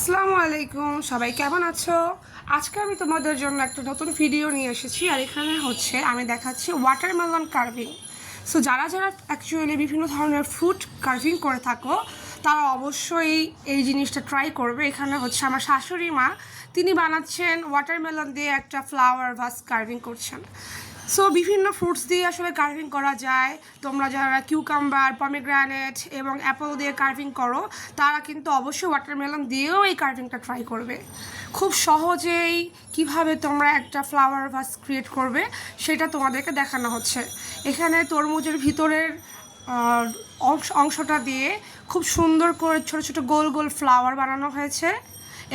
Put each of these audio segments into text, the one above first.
আসসালামু আলাইকুম, সবাই কেমন আছো? আজকে আমি তোমাদের জন্য একটা নতুন ভিডিও নিয়ে এসেছি। আর এখানে হচ্ছে আমি দেখাচ্ছি ওয়াটারমেলন কার্ভিং। সো যারা যারা অ্যাকচুয়ালি বিভিন্ন ধরনের ফ্রুট কার্ভিং করে থাকো তারা অবশ্যই এই জিনিসটা ট্রাই করবে। এখানে হচ্ছে আমার শাশুড়ি মা, তিনি বানাচ্ছেন ওয়াটারমেলন দিয়ে একটা ফ্লাওয়ার ভাস কার্ভিং করছেন। সো বিভিন্ন ফ্রুটস দিয়ে আসলে কার্ভিং করা যায়। তোমরা যারা কিউকাম্বার, পমিগ্রানেট এবং অ্যাপল দিয়ে কার্ভিং করো তারা কিন্তু অবশ্যই ওয়াটারমেলন দিয়েও এই কার্ভিংটা ট্রাই করবে। খুব সহজেই কিভাবে তোমরা একটা ফ্লাওয়ার ভাস ক্রিয়েট করবে সেটা তোমাদেরকে দেখানো হচ্ছে। এখানে তরমুজের ভিতরের অংশটা দিয়ে খুব সুন্দর করে ছোট ছোট গোল গোল ফ্লাওয়ার বানানো হয়েছে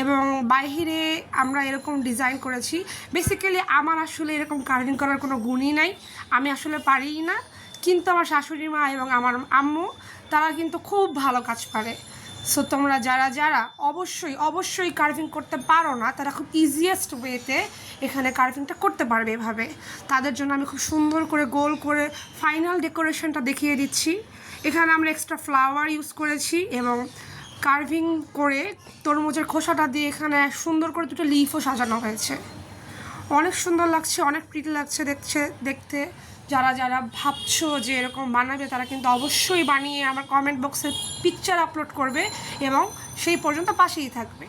এবং বাহিরে আমরা এরকম ডিজাইন করেছি। বেসিক্যালি আমার আসলে এরকম কার্ভিং করার কোনো গুণই নাই, আমি আসলে পারিই না। কিন্তু আমার শাশুড়ি মা এবং আমার আম্মু তারা কিন্তু খুব ভালো কাজ পারে। সো তোমরা যারা যারা অবশ্যই অবশ্যই কার্ভিং করতে পারো না তারা খুব ইজিয়েস্ট ওয়েতে এখানে কার্ভিংটা করতে পারবে। এভাবে তাদের জন্য আমি খুব সুন্দর করে গোল করে ফাইনাল ডেকোরেশনটা দেখিয়ে দিচ্ছি। এখানে আমরা এক্সট্রা ফ্লাওয়ার ইউজ করেছি এবং কার্ভিং করে তরমুজের খোসাটা দিয়ে এখানে সুন্দর করে দুটো লিফও সাজানো হয়েছে। অনেক সুন্দর লাগছে, অনেক প্রিটি লাগছে দেখতে। যারা যারা ভাবছো যে এরকম বানাবে তারা কিন্তু অবশ্যই বানিয়ে আমার কমেন্ট বক্সে পিকচার আপলোড করবে এবং সেই পর্যন্ত পাশেই থাকবে।